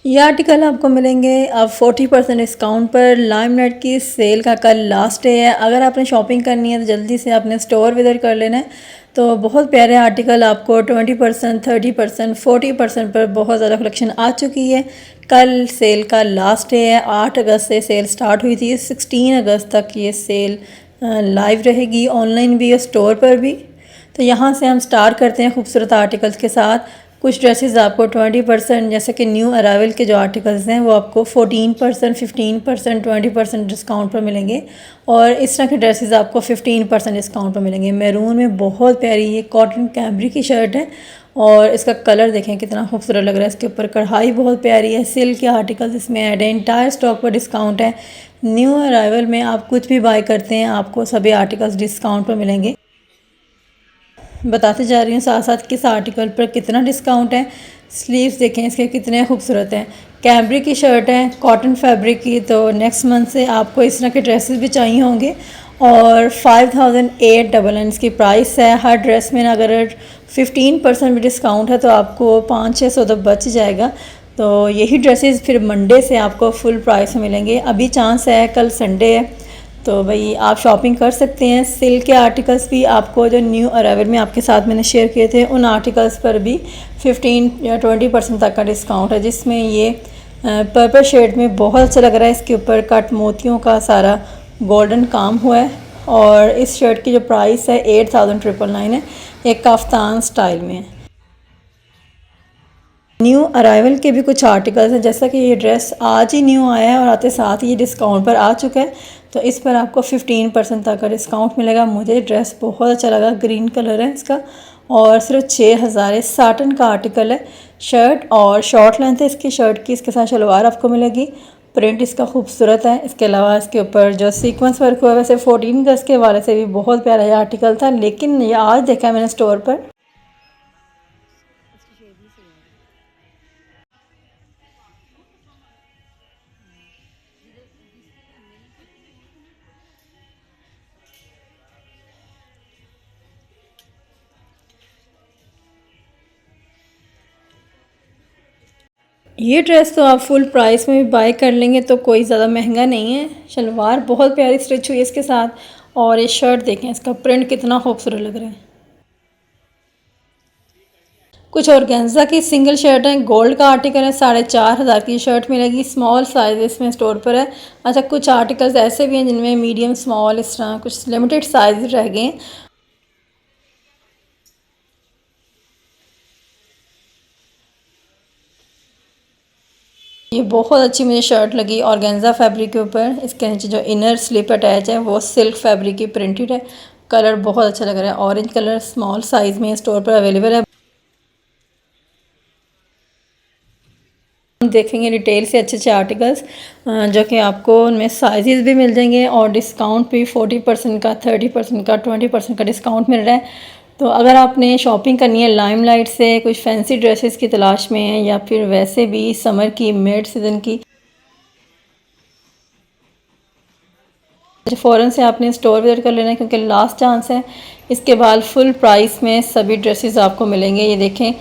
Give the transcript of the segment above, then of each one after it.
ये आर्टिकल आपको मिलेंगे अब 40% डिस्काउंट पर। लाइमलाइट की सेल का कल लास्ट डे है। अगर आपने शॉपिंग करनी है तो जल्दी से आपने स्टोर विजिट कर लेना है। तो बहुत प्यारे आर्टिकल आपको 20%, 30%, 40% पर बहुत ज़्यादा कलेक्शन आ चुकी है। कल सेल का लास्ट डे है। 8 अगस्त से सेल स्टार्ट हुई थी। 16 अगस्त तक ये सेल लाइव रहेगी, ऑनलाइन भी और स्टोर पर भी। तो यहाँ से हम स्टार्ट करते हैं खूबसूरत आर्टिकल्स के साथ। कुछ ड्रेसेस आपको 20%, जैसे कि न्यू अराइवल के जो आर्टिकल्स हैं वो आपको 14%, 15%, 20% डिस्काउंट पर मिलेंगे। और इस तरह के ड्रेसेस आपको 15% डिस्काउंट पर मिलेंगे। मैरून में बहुत प्यारी ये कॉटन कैमरी की शर्ट है और इसका कलर देखें कितना खूबसूरत लग रहा है। इसके ऊपर कढ़ाई बहुत प्यारी है। सिल्क के आर्टिकल्स इसमें ऐड है। इंटायर स्टॉक पर डिस्काउंट है। न्यू अराइवल में आप कुछ भी बाय करते हैं आपको सभी आर्टिकल्स डिस्काउंट पर मिलेंगे। बताते जा रही हूँ साथ साथ किस आर्टिकल पर कितना डिस्काउंट है। स्लीव्स देखें इसके कितने खूबसूरत हैं। कैमरिक की शर्ट है, कॉटन फैब्रिक की। तो नेक्स्ट मंथ से आपको इस तरह के ड्रेसेस भी चाहिए होंगे। और 5899 इसकी प्राइस है। हर ड्रेस में अगर 15% भी डिस्काउंट है तो आपको 500-600 तो बच जाएगा। तो यही ड्रेसेस फिर मंडे से आपको फुल प्राइस में मिलेंगे। अभी चांस है, कल संडे है तो भाई आप शॉपिंग कर सकते हैं। सिल्क के आर्टिकल्स भी आपको जो न्यू अराइवल में आपके साथ मैंने शेयर किए थे उन आर्टिकल्स पर भी 15 या 20% तक का डिस्काउंट है। जिसमें ये पर्पल शेड में बहुत अच्छा लग रहा है। इसके ऊपर कट मोतियों का सारा गोल्डन काम हुआ है। और इस शर्ट की जो प्राइस है 8999 है। एक काफ्तान स्टाइल में है। न्यू अराइवल के भी कुछ आर्टिकल्स हैं, जैसा कि ये ड्रेस आज ही न्यू आया है और आते साथ ही ये डिस्काउंट पर आ चुका है। तो इस पर आपको 15% तक का डिस्काउंट मिलेगा। मुझे ड्रेस बहुत अच्छा लगा, ग्रीन कलर है इसका और सिर्फ 6000 साटन का आर्टिकल है। शर्ट और शॉर्ट लेंथ है इसकी शर्ट की। इसके साथ शलवार आपको मिलेगी। प्रिंट इसका खूबसूरत है। इसके अलावा इसके ऊपर जो सीक्वेंस वर्क हुआ है, वैसे 14 गज के वाले से भी बहुत प्यारा ये आर्टिकल था, लेकिन ये आज देखा है मैंने स्टोर पर। ये ड्रेस तो आप फुल प्राइस में भी बाय कर लेंगे तो कोई ज़्यादा महंगा नहीं है। शलवार बहुत प्यारी स्टिच हुई है इसके साथ और ये शर्ट देखें इसका प्रिंट कितना खूबसूरत लग रहा है। कुछ ऑर्गेन्जा की सिंगल शर्ट है, गोल्ड का आर्टिकल है। 4500 की शर्ट मिलेगी। स्मॉल साइज इसमें स्टोर पर है। अच्छा, कुछ आर्टिकल्स ऐसे भी हैं जिनमें मीडियम स्मॉल इस तरह कुछ लिमिटेड साइज रह गए हैं। ये बहुत अच्छी मुझे शर्ट लगी ऑर्गेन्जा फैब्रिक के ऊपर। इसके नीचे जो इनर स्लिप अटैच है वो सिल्क फैब्रिक की प्रिंटेड है। कलर बहुत अच्छा लग रहा है। ऑरेंज कलर स्मॉल साइज़ में स्टोर पर अवेलेबल है। हम देखेंगे डिटेल से अच्छे अच्छे आर्टिकल्स जो कि आपको उनमें साइजेस भी मिल जाएंगे और डिस्काउंट भी 40% का, 30% का, 20% का डिस्काउंट मिल रहा है। तो अगर आपने शॉपिंग करनी है लाइमलाइट से, कुछ फैंसी ड्रेसेस की तलाश में है या फिर वैसे भी समर की मिड सीज़न की, फ़ौरन से आपने स्टोर विजिट कर लेना है क्योंकि लास्ट चांस है। इसके बाद फुल प्राइस में सभी ड्रेसेस आपको मिलेंगे। ये देखें,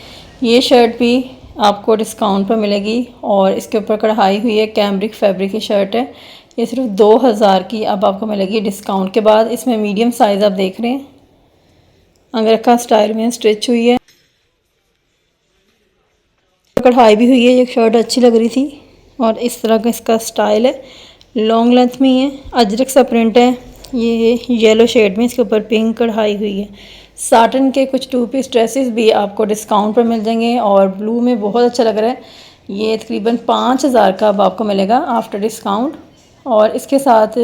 ये शर्ट भी आपको डिस्काउंट पर मिलेगी और इसके ऊपर कढ़ाई हुई है। कैमरिक फैब्रिक की शर्ट है। ये सिर्फ 2000 की अब आपको मिलेगी डिस्काउंट के बाद। इसमें मीडियम साइज़ आप देख रहे हैं, अंगरखा स्टाइल में स्टिच हुई है, कढ़ाई भी हुई है। ये शर्ट अच्छी लग रही थी और इस तरह का इसका स्टाइल है। लॉन्ग लेंथ में ही है, अजरक सा प्रिंट है। ये येलो शेड में इसके ऊपर पिंक कढ़ाई हुई है। साटन के कुछ 2 पीस ड्रेसेस भी आपको डिस्काउंट पर मिल जाएंगे और ब्लू में बहुत अच्छा लग रहा है। ये तकरीबन 5000 का अब आपको मिलेगा आफ्टर डिस्काउंट। और इसके साथ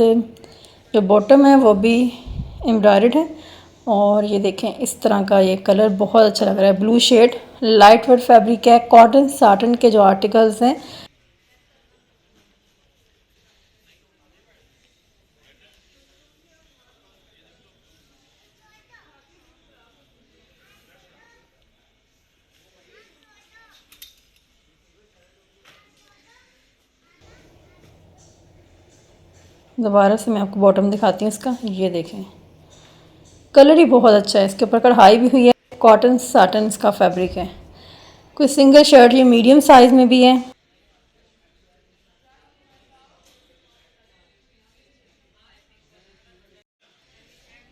जो बॉटम है वो भी एम्ब्रॉयडर्ड है। और ये देखें इस तरह का ये कलर बहुत अच्छा लग रहा है, blue shade. Light weight fabric है। कॉटन साटन के जो आर्टिकल्स हैं दोबारा से मैं आपको बॉटम दिखाती हूँ इसका। ये देखें कलर ही बहुत अच्छा है। इसके ऊपर कढ़ाई भी हुई है। कॉटन साटन इसका फैब्रिक है। कोई सिंगल शर्ट ये मीडियम साइज़ में भी है।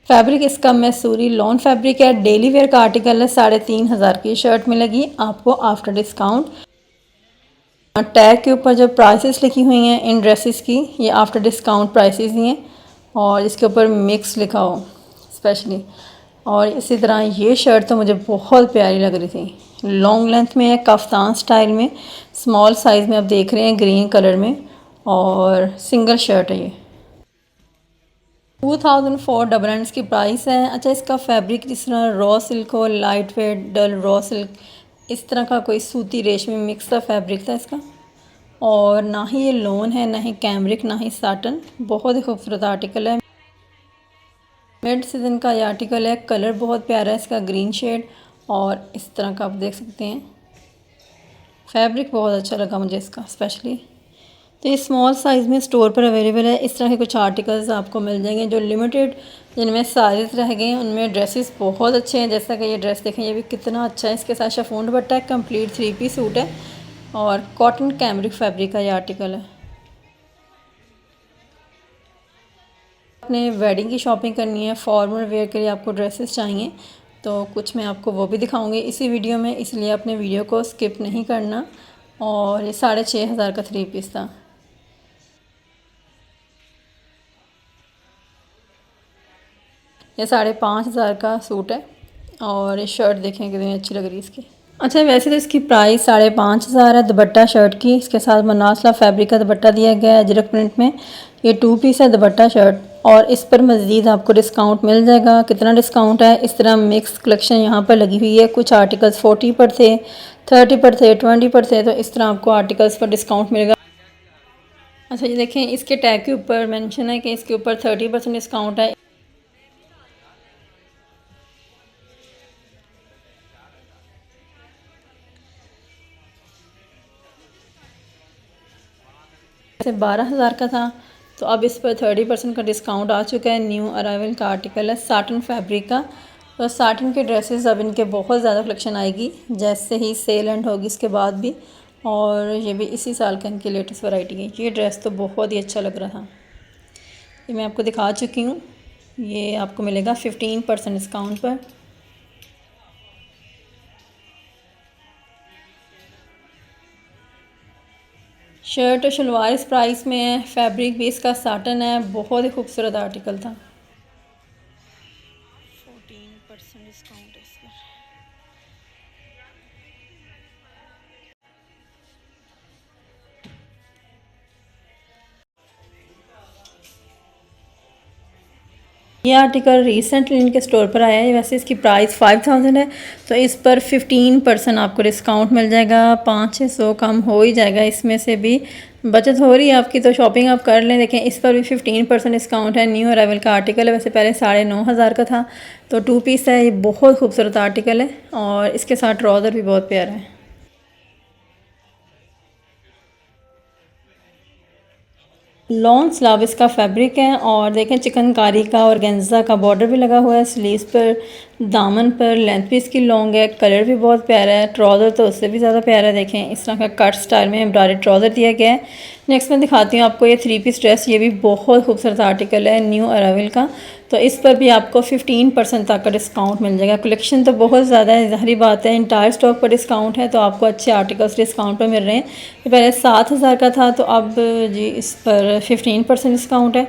फैब्रिक इसका मैसूरी लॉन फैब्रिक है, डेली वेयर का आर्टिकल है। 3,500 की शर्ट मिलेगी आपको आफ्टर डिस्काउंट। टैग के ऊपर जो प्राइसेस लिखी हुई हैं इन ड्रेसेस की, ये आफ्टर डिस्काउंट प्राइसेस ही हैं और इसके ऊपर मिक्स लिखा हो स्पेशली। और इसी तरह ये शर्ट तो मुझे बहुत प्यारी लग रही थी, लॉन्ग लेंथ में है, कफ्तान स्टाइल में, स्मॉल साइज़ में आप देख रहे हैं, ग्रीन कलर में और सिंगल शर्ट है ये। 2004 डबल एंड्स की प्राइस है। अच्छा, इसका फैब्रिक जिस तरह रॉ सिल्क हो, लाइट वेट डल रॉ सिल्क, इस तरह का कोई सूती रेशमी मिक्स का फैब्रिक था इसका। और ना ही ये लोन है, ना ही कैमरिक, ना ही साटन। बहुत ही खूबसूरत आर्टिकल है, मिड सीजन का ये आर्टिकल है। कलर बहुत प्यारा है इसका, ग्रीन शेड, और इस तरह का आप देख सकते हैं। फैब्रिक बहुत अच्छा लगा मुझे इसका स्पेशली। तो ये स्मॉल साइज़ में स्टोर पर अवेलेबल है। इस तरह के कुछ आर्टिकल्स आपको मिल जाएंगे जो लिमिटेड, जिनमें साइज रह गए हैं। उनमें ड्रेसेस बहुत अच्छे हैं, जैसा कि ये ड्रेस देखें, ये भी कितना अच्छा है। इसके साथ शिफॉन दुपट्टा है, कंप्लीट 3 पीस सूट है और कॉटन कैमरिक फैब्रिक का ये आर्टिकल है। अपने वेडिंग की शॉपिंग करनी है, फॉर्मल वेयर के लिए आपको ड्रेसेस चाहिए, तो कुछ मैं आपको वो भी दिखाऊंगी इसी वीडियो में, इसलिए अपने वीडियो को स्किप नहीं करना। और ये 6,500 का 3 पीस था। ये 5,500 का सूट है और ये शर्ट देखें कितनी अच्छी लग रही है इसकी। अच्छा, वैसे तो इसकी प्राइस 5,500 है दुपट्टा शर्ट की। इसके साथ मनासला फैब्रिक का दुपट्टा दिया गया है अजरक प्रिंट में। ये 2 पीस है दुपट्टा शर्ट और इस पर मज़ीद आपको डिस्काउंट मिल जाएगा। कितना डिस्काउंट है? इस तरह मिक्स कलेक्शन यहाँ पर लगी हुई है। कुछ आर्टिकल्स 40 पर थे, 30 पर थे, 20 पर थे, तो इस तरह आपको आर्टिकल्स पर डिस्काउंट मिलेगा। अच्छा, ये देखें, इसके टैग के ऊपर मेंशन है कि इसके ऊपर 30% डिस्काउंट है। से 12,000 का था, तो अब इस पर 30% का डिस्काउंट आ चुका है। न्यू अराइवल का आर्टिकल है, साटन फैब्रिक का। तो साटन के ड्रेसेस अब इनके बहुत ज़्यादा कलेक्शन आएगी जैसे ही सेल एंड होगी इसके बाद भी। और ये भी इसी साल का इनकी लेटेस्ट वैरायटी है। ये ड्रेस तो बहुत ही अच्छा लग रहा था, ये मैं आपको दिखा चुकी हूँ। ये आपको मिलेगा 15% डिस्काउंट पर। शर्ट और शलवार इस प्राइस में है, फैब्रिक भी इसका साटन है। बहुत ही खूबसूरत आर्टिकल था। 14% डिस्काउंट है इस पर। ये आर्टिकल रिसेंटली इनके स्टोर पर आया है। वैसे इसकी प्राइस 5,000 है, तो इस पर 15% आपको डिस्काउंट मिल जाएगा। 500-600 कम हो ही जाएगा, इसमें से भी बचत हो रही है आपकी, तो शॉपिंग आप कर लें। देखें, इस पर भी 15% डिस्काउंट है। न्यू अराइवल का आर्टिकल है, वैसे पहले 9,500 का था। तो 2 पीस है, ये बहुत खूबसूरत आर्टिकल है और इसके साथ ट्राउज़र भी बहुत प्यारा है। लॉन्ग स्लाव इसका फैब्रिक है और देखें चिकनकारी का और गेंजा का बॉर्डर भी लगा हुआ है स्लीव्स पर, दामन पर। लेंथ भी इसकी लॉन्ग है, कलर भी बहुत प्यारा है। ट्राउज़र तो उससे भी ज़्यादा प्यारा है। देखें, इस तरह का कट स्टाइल में एम्ब्रॉयडर्ड ट्राउज़र दिया गया है। नेक्स्ट मैं दिखाती हूँ आपको ये 3 पीस ड्रेस। ये भी बहुत खूबसूरत आर्टिकल है, न्यू अराइवल का। तो इस पर भी आपको 15% तक का डिस्काउंट मिल जाएगा। कलेक्शन तो बहुत ज़्यादा है, ज़ाहिर बात है। इंटायर स्टॉक पर डिस्काउंट है, तो आपको अच्छे आर्टिकल्स डिस्काउंट पर मिल रहे हैं। ये पहले 7,000 का था, तो अब जी इस पर 15% डिस्काउंट है,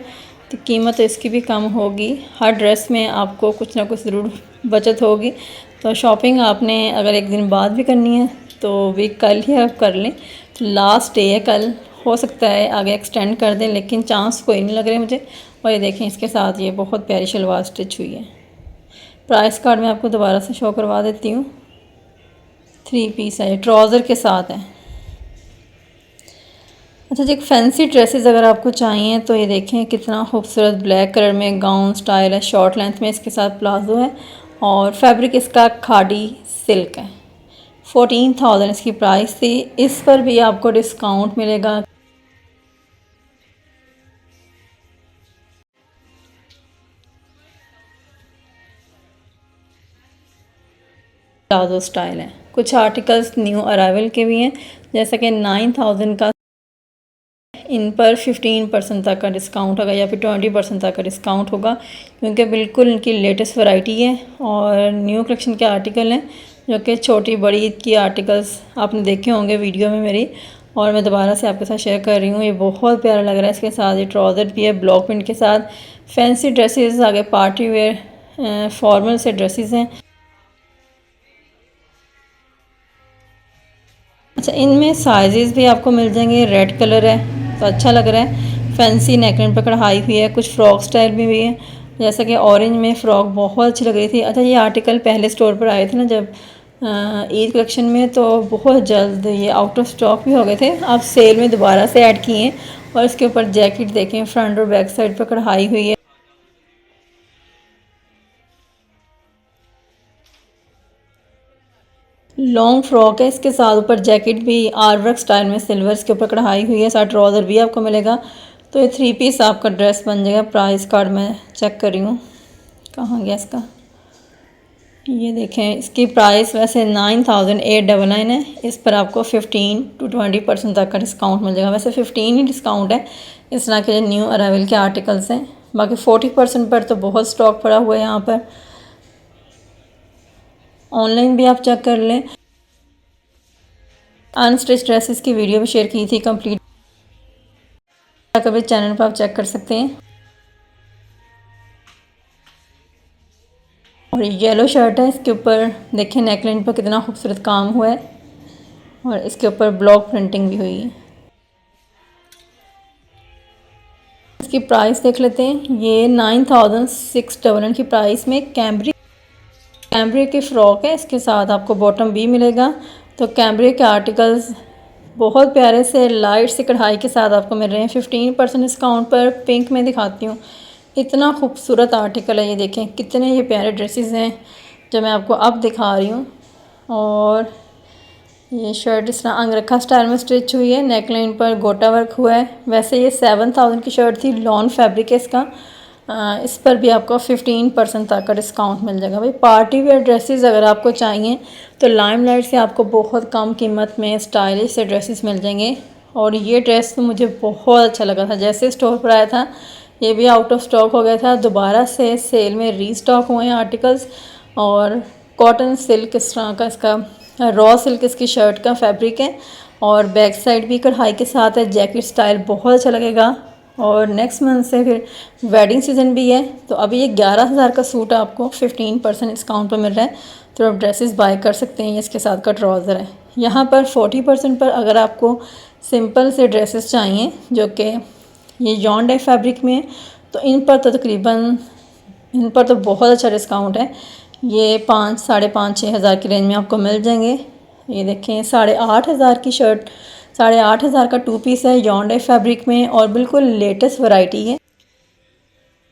तो कीमत तो इसकी भी कम होगी। हर ड्रेस में आपको कुछ ना कुछ ज़रूर बचत होगी। तो शॉपिंग आपने अगर एक दिन बाद भी करनी है तो भी कल ही आप कर लें। तो लास्ट डे है कल, हो सकता है आगे एक्सटेंड कर दें, लेकिन चांस कोई नहीं लग रहा मुझे। और ये देखें, इसके साथ ये बहुत प्यारी शलवार स्टिच हुई है। प्राइस कार्ड मैं आपको दोबारा से शो करवा देती हूँ। 3 पीस है, ट्राउज़र के साथ है। अच्छा जी, फैंसी ड्रेसेस अगर आपको चाहिए तो ये देखें कितना खूबसूरत ब्लैक कलर में गाउन स्टाइल है, शॉर्ट लेंथ में, इसके साथ प्लाजो है और फैब्रिक इसका खादी सिल्क है। 14,000 इसकी प्राइस थी। इस पर भी आपको डिस्काउंट मिलेगा। प्लाजो स्टाइल है। कुछ आर्टिकल्स न्यू अराइवल के भी हैं, जैसा कि 9,000 का इन पर 15% तक का डिस्काउंट होगा या फिर 20% तक का डिस्काउंट होगा, क्योंकि बिल्कुल इनकी लेटेस्ट वैरायटी है और न्यू कलेक्शन के आर्टिकल हैं, जो कि छोटी बड़ी ईद की आर्टिकल्स आपने देखे होंगे वीडियो में मेरी, और मैं दोबारा से आपके साथ शेयर कर रही हूँ। ये बहुत प्यारा लग रहा है। इसके साथ ये ट्राउज़र भी है ब्लॉक प्रिंट के साथ, फैंसी ड्रेसेस, आगे पार्टी वेयर फॉर्मल से ड्रेसेस हैं। अच्छा, इनमें साइजेस भी आपको मिल जाएंगे। रेड कलर है तो अच्छा लग रहा है, फैंसी नेकलाइन पर कढ़ाई हुई है, कुछ फ्रॉक स्टाइल में भी है, जैसा कि ऑरेंज में फ़्रॉक बहुत अच्छी लग रही थी। अच्छा, ये आर्टिकल पहले स्टोर पर आए थे ना जब ईद कलेक्शन में, तो बहुत जल्द ये आउट ऑफ स्टॉक भी हो गए थे। आप सेल में दोबारा से ऐड किए हैं। और इसके ऊपर जैकेट देखें, फ्रंट और बैक साइड पर कढ़ाई हुई है। लॉन्ग फ्रॉक है, इसके साथ ऊपर जैकेट भी आर वर्क स्टाइल में सिल्वर्स के ऊपर कढ़ाई हुई है, साथ ट्राउज़र भी आपको मिलेगा। तो ये 3 पीस आपका ड्रेस बन जाएगा। प्राइस कार्ड मैं चेक कर रही हूँ, कहाँ गया इसका, ये देखें। इसकी प्राइस वैसे 9899 है। इस पर आपको 15 to 20% तक का डिस्काउंट मिल जाएगा। वैसे 15 ही डिस्काउंट है इस तरह के न्यू अराइवल के आर्टिकल्स हैं। बाकी 40% पर तो बहुत स्टॉक पड़ा हुआ है यहाँ पर। ऑनलाइन भी आप चेक कर लें। अनस्टिच ड्रेसेस की वीडियो भी शेयर की थी कंप्लीट, कभी चैनल पर आप चेक कर सकते हैं। और येलो शर्ट है, इसके ऊपर देखिए नेकलाइन पर कितना खूबसूरत काम हुआ है और इसके ऊपर ब्लॉक प्रिंटिंग भी हुई है। इसकी प्राइस देख लेते हैं। ये 9699 की प्राइस में कैमब्रिक की फ़्रॉक है। इसके साथ आपको बॉटम भी मिलेगा। तो कैमब्रिक के आर्टिकल्स बहुत प्यारे से लाइट से कढ़ाई के साथ आपको मिल रहे हैं 15% डिस्काउंट पर। पिंक में दिखाती हूँ, इतना खूबसूरत आर्टिकल है। ये देखें कितने ये प्यारे ड्रेसेस हैं जो मैं आपको अब दिखा रही हूँ। और ये शर्ट इस तरह अंगरखा स्टाइल में स्टिच हुई है, नेकलाइन पर गोटा वर्क हुआ है। वैसे ये 7000 की शर्ट थी, लॉन फैब्रिक है इसका। इस पर भी आपको 15% तक का डिस्काउंट मिल जाएगा। भाई पार्टी वेयर ड्रेसेस अगर आपको चाहिए तो लाइमलाइट से आपको बहुत कम कीमत में स्टाइलिश से ड्रेसेस मिल जाएंगे। और ये ड्रेस तो मुझे बहुत अच्छा लगा था, जैसे स्टोर पर आया था ये भी आउट ऑफ स्टॉक हो गया था। दोबारा से सेल में रीस्टॉक हुए हैं आर्टिकल्स। और कॉटन सिल्क इस तरह का, इसका रॉ सिल्क इसकी शर्ट का फैब्रिक है और बैक साइड भी कढ़ाई के साथ है। जैकेट स्टाइल बहुत अच्छा लगेगा। और नेक्स्ट मंथ से फिर वेडिंग सीज़न भी है, तो अभी ये 11,000 का सूट आपको 15% डिस्काउंट पर मिल रहा है। तो आप ड्रेसेस बाय कर सकते हैं। ये इसके साथ का ट्राउज़र है। यहाँ पर 40% पर अगर आपको सिंपल से ड्रेसेस चाहिए जो कि ये यॉन डे फैब्रिक में, तो इन पर तो बहुत अच्छा डिस्काउंट है। ये 5, 5.5, 6,000 की रेंज में आपको मिल जाएंगे। ये देखें 8,500 की शर्ट, 8,500 का 2 पीस है यॉन डे फैब्रिक में और बिल्कुल लेटेस्ट वैरायटी है।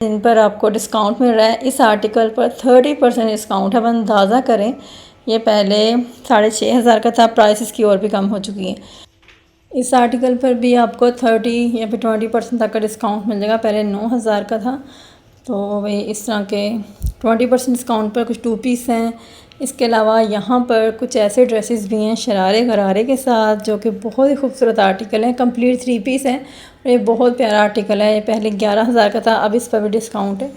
इन पर आपको डिस्काउंट मिल रहा है। इस आर्टिकल पर 30% डिस्काउंट है। अब अंदाज़ा करें, ये पहले 6,500 का था, प्राइस इसकी और भी कम हो चुकी है। इस आर्टिकल पर भी आपको 30 या फिर 20% तक का डिस्काउंट मिल जाएगा। पहले 9,000 का था। तो वही इस तरह के 20% डिस्काउंट पर कुछ 2 पीस हैं। इसके अलावा यहाँ पर कुछ ऐसे ड्रेसेस भी हैं शरारे गरारे के साथ, जो कि बहुत ही खूबसूरत आर्टिकल हैं। कंप्लीट 3 पीस हैं और ये बहुत प्यारा आर्टिकल है। ये पहले 11,000 का था, अब इस पर भी डिस्काउंट है।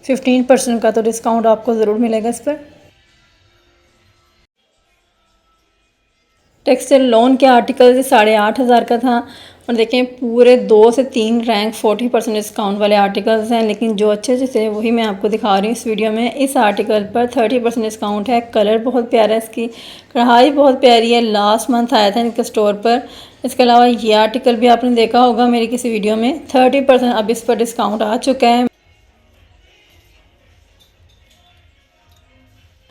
15% का तो डिस्काउंट आपको ज़रूर मिलेगा इस पर। टेक्सटाइल लॉन के आर्टिकल 8,500 का था। और देखें पूरे 2 से 3 रैंक 40% डिस्काउंट वाले आर्टिकल्स हैं, लेकिन जो अच्छे अच्छे थे वही मैं आपको दिखा रही हूँ इस वीडियो में। इस आर्टिकल पर 30% डिस्काउंट है। कलर बहुत प्यारा है, इसकी कढ़ाई बहुत प्यारी है, लास्ट मंथ आया था इनके स्टोर पर। इसके अलावा ये आर्टिकल भी आपने देखा होगा मेरी किसी वीडियो में। 30% अब इस पर डिस्काउंट आ चुका है।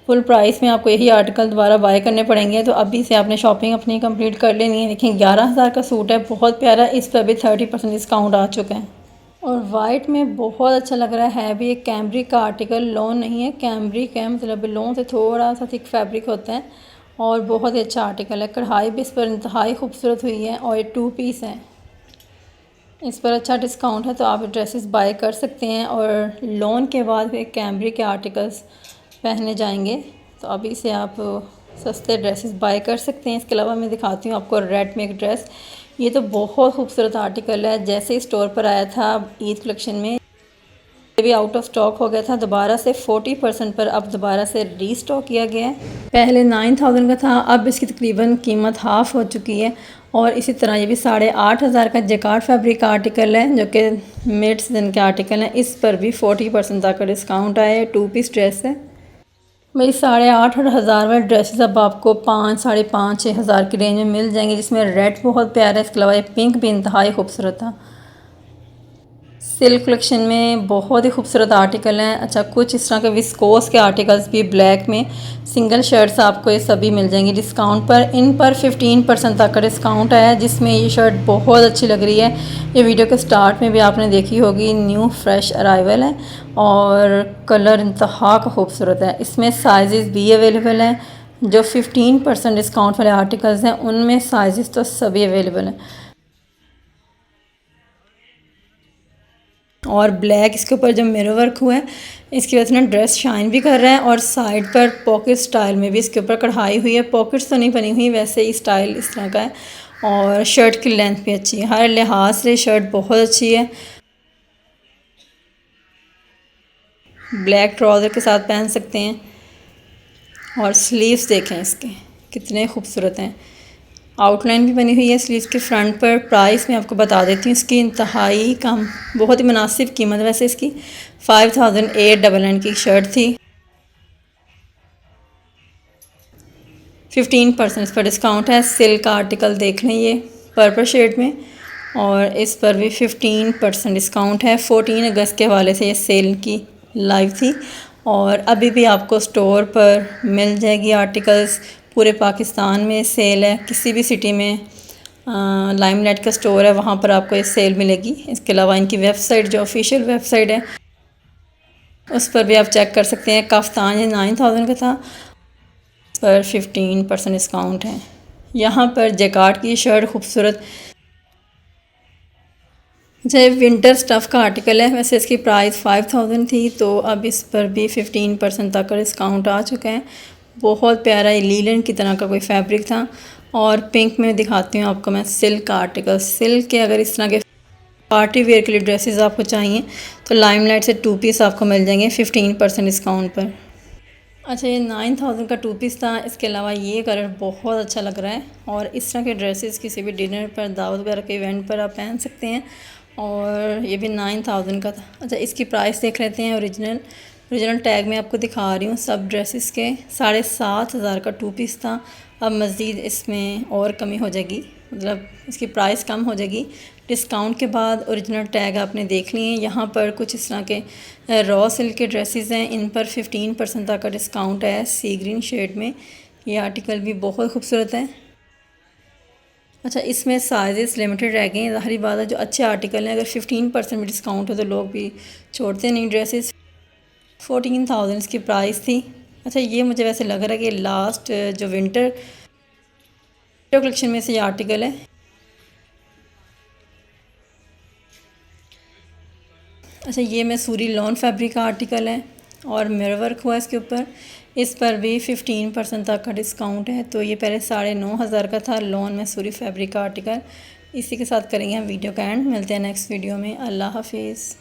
फुल प्राइस में आपको यही आर्टिकल दोबारा बाय करने पड़ेंगे, तो अभी से आपने शॉपिंग अपनी कंप्लीट कर लेनी है। देखिए 11,000 का सूट है, बहुत प्यारा। इस पर भी 30% डिस्काउंट आ चुका है। और वाइट में बहुत अच्छा लग रहा है भी। एक कैमब्रिक का आर्टिकल, लॉन नहीं है, कैमब्रिक है, मतलब लॉन से थोड़ा सा थिक फैब्रिक होता है। और बहुत ही अच्छा आर्टिकल है। कढ़ाई भी इस पर इंतहाई खूबसूरत हुई है और ये 2 पीस है। इस पर अच्छा डिस्काउंट है, तो आप ड्रेसेस बाय कर सकते हैं। और लॉन के बाद फिर कैमब्रिक के आर्टिकल्स पहने जाएंगे, तो अभी से आप सस्ते ड्रेसेस बाय कर सकते हैं। इसके अलावा मैं दिखाती हूँ आपको रेड में एक ड्रेस। ये तो बहुत खूबसूरत आर्टिकल है, जैसे ही स्टोर पर आया था ईद कलेक्शन में ये भी आउट ऑफ स्टॉक हो गया था, दोबारा से 40% पर अब दोबारा से रीस्टॉक किया गया है। पहले 9000 का था, अब इसकी तकरीबन कीमत हाफ़ हो चुकी है। और इसी तरह ये भी 8500 का जैकार्ड फैब्रिक का आर्टिकल है, जो कि मिड सीजन के आर्टिकल हैं। इस पर भी 40% तक का डिस्काउंट आया है। 2 पीस ड्रेस है। भाई 8,500 और 1000 वाले ड्रेसेस अब आपको 5, 5,500, 6,000 की रेंज में मिल जाएंगे, जिसमें रेड बहुत प्यारा है। इसके अलावा ये पिंक भी इंतहाई खूबसूरत था। सिल्क कलेक्शन में बहुत ही खूबसूरत आर्टिकल हैं। अच्छा, कुछ इस तरह के विस्कोस के आर्टिकल्स भी ब्लैक में सिंगल शर्ट्स आपको ये सभी मिल जाएंगी डिस्काउंट पर। इन पर 15% तक का डिस्काउंट आया है, जिसमें ये शर्ट बहुत अच्छी लग रही है। ये वीडियो के स्टार्ट में भी आपने देखी होगी, न्यू फ्रेश अराइवल है और कलर इंतहा का खूबसूरत है। इसमें साइज़ भी अवेलेबल हैं। जो 15% डिस्काउंट वाले आर्टिकल्स हैं उनमें साइज़ तो सभी अवेलेबल हैं। और ब्लैक इसके ऊपर जो मिरर वर्क हुआ है, इसकी वजह से ना ड्रेस शाइन भी कर रहा है। और साइड पर पॉकेट स्टाइल में भी इसके ऊपर कढ़ाई हुई है। पॉकेट्स तो नहीं बनी हुई, वैसे ही स्टाइल इस तरह का है। और शर्ट की लेंथ भी अच्छी है, हर लिहाज से शर्ट बहुत अच्छी है। ब्लैक ट्राउज़र के साथ पहन सकते हैं। और स्लीव्स देखें इसके कितने खूबसूरत हैं। आउटलाइन भी बनी हुई है स्लीव्स के फ्रंट पर। प्राइस मैं आपको बता देती हूँ इसकी, इंतहाई कम, बहुत ही मुनासिब कीमत। वैसे इसकी 5899 की शर्ट थी। 15% इस पर डिस्काउंट है। सिल्क का आर्टिकल देख लें, ये पर्पल शेड में, और इस पर भी 15% डिस्काउंट है। 14 अगस्त के हवाले से ये सेल की लाइव थी और अभी भी आपको स्टोर पर मिल जाएगी आर्टिकल्स। पूरे पाकिस्तान में सेल है, किसी भी सिटी में लाइमलाइट का स्टोर है वहाँ पर आपको ये सेल मिलेगी। इसके अलावा इनकी वेबसाइट जो ऑफिशियल वेबसाइट है उस पर भी आप चेक कर सकते हैं। कफ्तान ये 9000 का था, पर 15% डिस्काउंट है। यहाँ पर जैकार्ड की शर्ट खूबसूरत, जैसे विंटर स्टफ़ का आर्टिकल है। वैसे इसकी प्राइस 5000 थी, तो अब इस पर भी 15% तक का डिस्काउंट आ चुका है। बहुत प्यारा लीलन की तरह का कोई फैब्रिक था। और पिंक में दिखाती हूँ आपको मैं सिल्क का आर्टिकल। सिल्क के अगर इस तरह के पार्टी वेयर के लिए ड्रेसेस आपको चाहिए तो लाइमलाइट से 2 पीस आपको मिल जाएंगे 15% डिस्काउंट पर। अच्छा, ये 9000 का 2 पीस था। इसके अलावा ये कलर बहुत अच्छा लग रहा है और इस तरह के ड्रेसेस किसी भी डिनर पर, दावत वगैरह के इवेंट पर आप पहन सकते हैं। और ये भी 9000 का था। अच्छा, इसकी प्राइस देख लेते हैं। ओरिजिनल टैग में आपको दिखा रही हूँ सब ड्रेसेस के। 7500 का 2 पीस था। अब मज़ीद इसमें और कमी हो जाएगी, मतलब इसकी प्राइस कम हो जाएगी डिस्काउंट के बाद। ओरिजिनल टैग आपने देख लिए हैं। यहाँ पर कुछ इस तरह के रॉ सिल्क के ड्रेसेस हैं, इन पर 15% तक का डिस्काउंट है। सी ग्रीन शेड में ये आर्टिकल भी बहुत खूबसूरत है। अच्छा, इसमें साइजेस लिमिटेड रह गए हैं। ज़ाहिर बात है, जो अच्छे आर्टिकल हैं अगर 15% में डिस्काउंट हो तो लोग भी छोड़ते नहीं ड्रेसेस। 14,000 इसकी प्राइस थी। अच्छा, ये मुझे वैसे लग रहा है कि लास्ट जो विंटर कलेक्शन में से ये आर्टिकल है। अच्छा, ये मैसूरी लॉन फैब्रिक का आर्टिकल है और मिरर वर्क हुआ है इसके ऊपर। इस पर भी 15% तक का डिस्काउंट है। तो ये पहले 9,500 का था, लॉन मैसूरी फैब्रिक का आर्टिकल। इसी के साथ करेंगे हम वीडियो का एंड। मिलते हैं नेक्स्ट वीडियो में। अल्लाह हाफिज़।